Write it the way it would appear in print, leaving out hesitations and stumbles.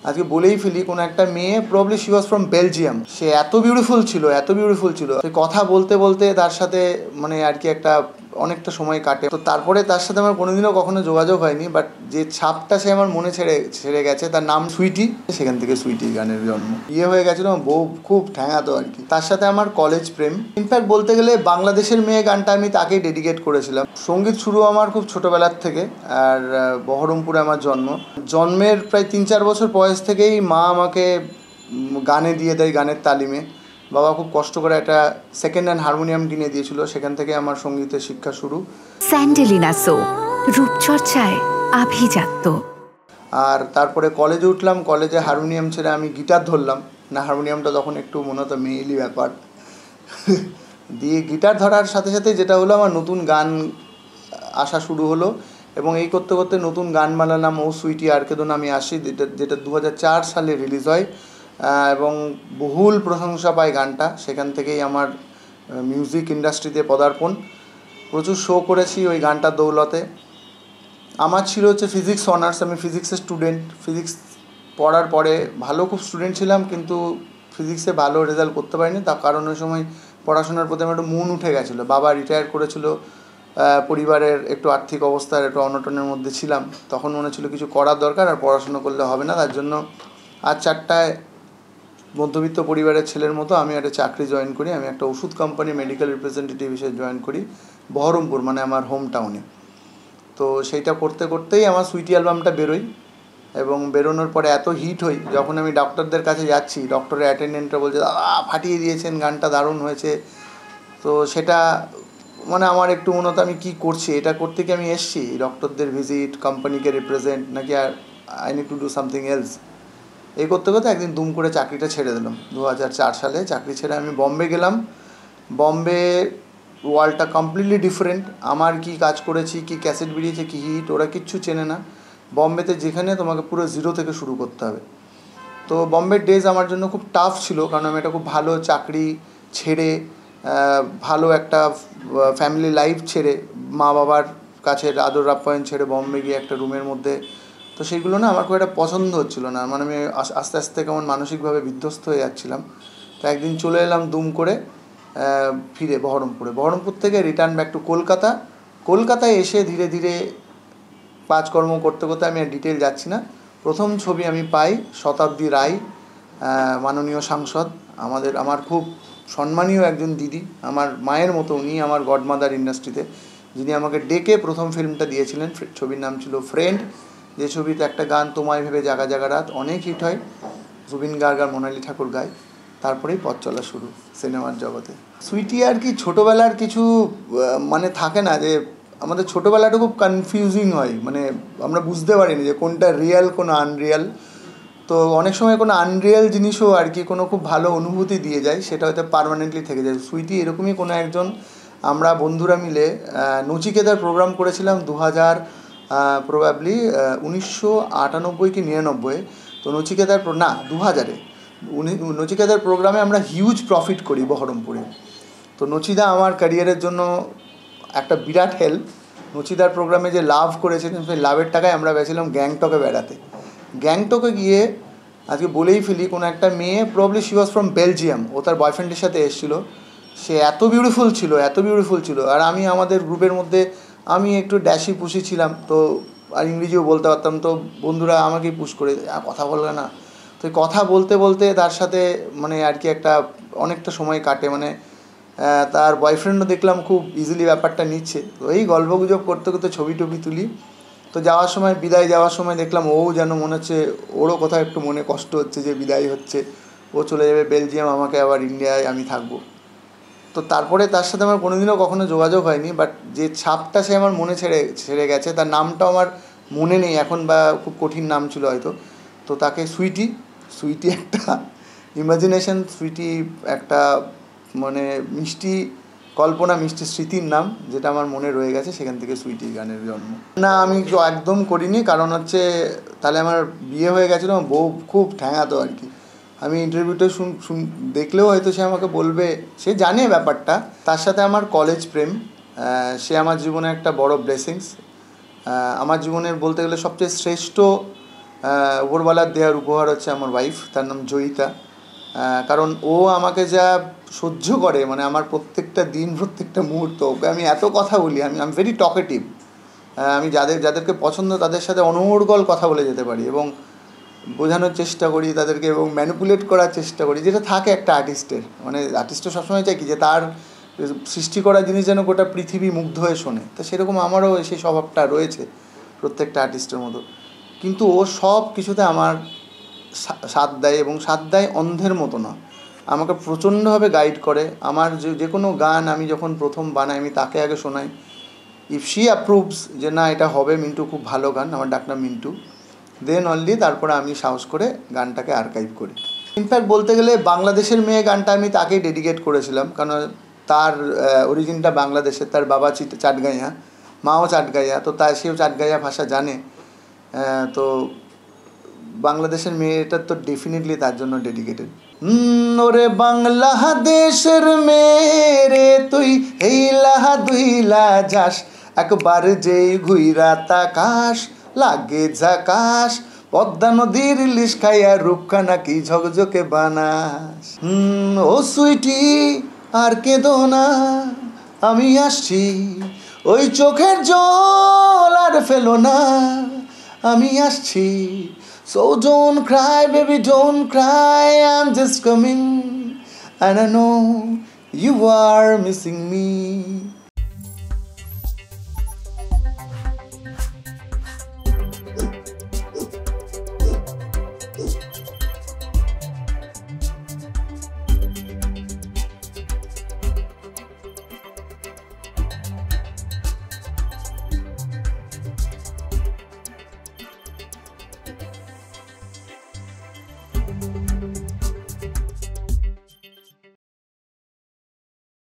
আজকে বলেই ফেলি, কোনো একটা মেয়ে, probably she was from Belgium, সে এত বিউটিফুল ছিল, এত বিউটিফুল ছিল, সে কথা বলতে বলতে তার সাথে মানে আর কি একটা অনেকটা সময় কাটে। তো তারপরে তার সাথে আমার কোনোদিনও কখনো যোগাযোগ হয়নি, বাট যে ছাপটা সে আমার মনে ছেড়ে গেছে, তার নাম সুইটি। সেখান থেকে সুইটি গানের জন্ম। বিয়ে হয়ে গেছিলো, বউ খুব ঠ্যাঙাতো আর কি। তার সাথে আমার কলেজ প্রেম। ইনফ্যাক্ট বলতে গেলে বাংলাদেশের মেয়ে গানটা আমি তাকেই ডেডিকেট করেছিলাম। সঙ্গীত শুরু আমার খুব ছোটোবেলার থেকে, আর বহরমপুরে আমার জন্মের প্রায় 3-4 বছর বয়স থেকেই মা আমাকে গানে দিয়ে দেয়, গানের তালিমে। বাবা খুব কষ্ট করে একটা সেকেন্ড হ্যান্ড হারমোনিয়াম কিনে দিয়েছিল, সেখান থেকে আমার সঙ্গীতের শিক্ষা শুরু। স্যান্ডেলিনা সো, রূপচর্চায় আভিজাত্য। আর তারপরে কলেজে উঠলাম, কলেজে হারমোনিয়াম ছেড়ে আমি গিটার ধরলাম। না, হারমোনিয়ামটা তখন একটু মনে হতো মেয়েলি ব্যাপার। দিয়ে গিটার ধরার সাথে সাথে যেটা হলো, আমার নতুন গান আসা শুরু হলো, এবং এই করতে করতে নতুন গান বানালাম ও সুইটি আর কেদো নামে আসি, যেটা 2004 সালে রিলিজ হয়, এবং বহুল প্রশংসা পায় গানটা। সেখান থেকেই আমার মিউজিক ইন্ডাস্ট্রিতে পদার্পণ। প্রচুর শো করেছি ওই গানটার দৌলতে। আমার ছিল হচ্ছে ফিজিক্স অনার্স, আমি ফিজিক্সের স্টুডেন্ট। ফিজিক্স পড়ার পরে ভালো খুব স্টুডেন্ট ছিলাম, কিন্তু ফিজিক্সে ভালো রেজাল্ট করতে পারিনি। তার কারণ ওই সময় পড়াশোনার প্রতি আমার একটু মন উঠে গেছিলো। বাবা রিটায়ার করেছিল, পরিবারের একটু আর্থিক অবস্থার একটু অনটনের মধ্যে ছিলাম। তখন মনে ছিল কিছু করার দরকার, আর পড়াশোনা করলে হবে না। তার জন্য আজ 4টায় মধ্যবিত্ত পরিবারের ছেলের মতো আমি একটা চাকরি জয়েন করি। আমি একটা ওষুধ কোম্পানি মেডিকেল রিপ্রেজেন্টেটিভ হিসেবে জয়েন করি বহরমপুর, মানে আমার হোম টাউনে। তো সেইটা করতে করতেই আমার সুইটি অ্যালবামটা বেরোই, এবং বেরোনোর পরে এত হিট হই, যখন আমি ডক্টরদের কাছে যাচ্ছি, ডক্টরের অ্যাটেন্ডেন্টরা বলছে দাদা ফাটিয়ে দিয়েছেন, গানটা দারুণ হয়েছে। তো সেটা মানে আমার একটু মনে হতো আমি কী করছি, এটা করতে কি আমি এসছি ডক্টরদের ভিজিট, কোম্পানিকে রিপ্রেজেন্ট, নাকি আর I need to do something else. এই করতে করতে একদিন দুম করে চাকরিটা ছেড়ে দিলাম। 2004 সালে চাকরি ছেড়ে আমি বম্বে গেলাম। বম্বে ওয়ার্ল্ডটা কমপ্লিটলি ডিফারেন্ট। আমার কি কাজ করেছি, কি ক্যাসেট বেরিয়েছে, কি হিট, ওরা কিচ্ছু চেনে না। বম্বেতে যেখানে তোমাকে পুরো জিরো থেকে শুরু করতে হবে। তো বম্বের ডেজ আমার জন্য খুব টাফ ছিল, কারণ আমি একটা খুব ভালো চাকরি ছেড়ে, ভালো একটা ফ্যামিলি লাইফ ছেড়ে, মা বাবার কাছের আদর আপ্যায়ন ছেড়ে বম্বে গিয়ে একটা রুমের মধ্যে, তো সেইগুলো না আমার খুব একটা পছন্দ হচ্ছিলো না। মানে আমি আস্তে আস্তে কেমন মানসিকভাবে বিধ্বস্ত হয়ে যাচ্ছিলাম। তো একদিন চলে এলাম দুম করে ফিরে বহরমপুর থেকে রিটার্ন ব্যাক টু কলকাতায় এসে ধীরে ধীরে কাজকর্ম করতে করতে, আমি আর ডিটেল যাচ্ছি না, প্রথম ছবি আমি পাই শতাব্দী রায়, মাননীয় সাংসদ, আমার খুব সম্মানীয় একজন দিদি, আমার মায়ের মতো। উনি আমার গডমাদার ইন্ডাস্ট্রিতে, যিনি আমাকে ডেকে প্রথম ফিল্মটা দিয়েছিলেন। ছবির নাম ছিল ফ্রেন্ড, যে ছবিতে একটা গান তোমায় ভেবে জাগা জাগা রাত অনেক হিট হয়, জুবিন গার্গ আর মোনালি ঠাকুর গায়। তারপরেই পথ চলা শুরু সিনেমার জগতে। সুইটি আর কি ছোটোবেলার কিছু মানে থাকে না, যে আমাদের ছোটোবেলাটা খুব কনফিউজিং হয়, মানে আমরা বুঝতে পারিনি যে কোনটা রিয়েল, কোনো আনরিয়াল। তো অনেক সময় কোনো আনরিয়াল জিনিসও আর কি কোনো খুব ভালো অনুভূতি দিয়ে যায়, সেটা হয়তো পার্মানেন্টলি থেকে যায়। সুইটি এরকমই কোনো একজন, আমরা বন্ধুরা মিলে নচিকেতার প্রোগ্রাম করেছিলাম 2000 প্রবাবলি 1998 কি 99। তো নচিকেতার 2000-এ নচিকেতার প্রোগ্রামে আমরা হিউজ প্রফিট করি বহরমপুরে। তো নচিদা আমার ক্যারিয়ারের জন্য একটা বিরাট হেল্প। নচিদার প্রোগ্রামে যে লাভ করেছিলেন, সেই লাভের টাকায় আমরা গেছিলাম গ্যাংটকে বেড়াতে। গ্যাংটকে গিয়ে আজকে বলেই ফেলি, কোনো একটা মেয়ে, probably she was from Belgium, ও তার বয়ফ্রেন্ডের সাথে এসেছিলো। সে এত বিউটিফুল ছিল, আর আমি আমাদের গ্রুপের মধ্যে আমি একটু ড্যাশি পুষি ছিলাম, তো আর ইংরেজিও বলতে পারতাম। তো বন্ধুরা আমাকেই পুশ করে কথা বলবে না। তো কথা বলতে বলতে তার সাথে মানে আর কি একটা অনেকটা সময় কাটে, মানে তার বয়ফ্রেন্ডও দেখলাম খুব ইজিলি ব্যাপারটা নিচ্ছে। তো এই গল্পগুজব করতে করতে ছবি টবি তুলি। তো যাওয়ার সময় দেখলাম ও যেন মনে হচ্ছে ওরও কোথাও একটু মনে কষ্ট হচ্ছে যে বিদায় হচ্ছে, ও চলে যাবে বেলজিয়াম, আমাকে আবার ইন্ডিয়ায় আমি থাকবো। তো তারপরে তার সাথে আমার কোনোদিনও কখনো যোগাযোগ হয়নি, বাট যে ছাপটা সে আমার মনে ছেড়ে গেছে, তার নামটাও আমার মনে নেই এখন, বা খুব কঠিন নাম ছিল হয়তো। তো তাকে সুইটি একটা ইমাজিনেশন, সুইটি একটা মানে মিষ্টি কল্পনা, মিষ্টি স্মৃতির নাম, যেটা আমার মনে রয়ে গেছে। সেখান থেকে সুইটি গানের জন্ম। না, আমি একদম করিনি, কারণ হচ্ছে তাহলে আমার বিয়ে হয়ে গেছিলো, বউ খুব ঠ্যাঙাতো আর কি। আমি ইন্টারভিউটা দেখলেও হয়তো সে আমাকে বলবে, সে জানে ব্যাপারটা। তার সাথে আমার কলেজ প্রেম, সে আমার জীবনে একটা বড় ব্লেসিংস। আমার জীবনের বলতে গেলে সবচেয়ে শ্রেষ্ঠ উপরওয়ালার দেওয়ার উপহার হচ্ছে আমার ওয়াইফ, তার নাম জয়িতা। কারণ ও আমাকে যা সহ্য করে, মানে আমার প্রত্যেকটা দিন প্রত্যেকটা মুহূর্ত, ওকে আমি এত কথা বলি, আমি ভেরি টকেটিভ। আমি যাদেরকে পছন্দ তাদের সাথে অনর্গল কথা বলে যেতে পারি এবং বোঝানোর চেষ্টা করি তাদেরকে এবং ম্যানিপুলেট করার চেষ্টা করি, যেটা থাকে একটা আর্টিস্টের। মানে আর্টিস্টও সবসময় চাই কি যে তার সৃষ্টি করা জিনিস যেন গোটা পৃথিবী মুগ্ধ হয়ে শোনে। তো সেরকম আমারও সেই স্বভাবটা রয়েছে প্রত্যেকটা আর্টিস্টের মতো। কিন্তু ও সব কিছুতে আমার সাথ দেয় এবং সাথ দেয় অন্ধের মতো না, আমাকে প্রচণ্ডভাবে গাইড করে। আমার যে কোনো গান আমি যখন প্রথম বানাই আমি তাকে আগে শোনাই। ইফ শি অ্যাপ্রুভস যে না এটা হবে, মিন্টু খুব ভালো গান, আমার ডাকনাম মিন্টু, দেন অনলি তারপরে আমি সাহস করে গানটাকে আর্কাইভ করি। ইনফ্যাক্ট বলতে গেলে বাংলাদেশের মেয়ে গানটা আমি তাকেই ডেডিকেট করেছিলাম, কারণ তার অরিজিনটা বাংলাদেশের, তার বাবা চাটগাঁইয়া, মাও চাটগাঁইয়া, তো সেও চাটগাঁইয়া ভাষা জানে। তো বাংলাদেশের মেয়েটার তো ডেফিনেটলি তার জন্য ডেডিকেটেড। ওরে বাংলাদেশের মেয়ে তুই এইলা দুইলা যাস, একবার যেই ঘুইরা তাকাস লাগে ঝাকাস, পদ্মা নদীর ইলিশ খাইয়া রূপখানা কি ঝকঝকে বানাস। ও সুইটি আর কেঁদো না, আমি আসছি, ওই চোখের জল আর ফেলো না, আমি আসছি। So don't cry, baby, don't cry, I'm just coming, and I know you are missing me.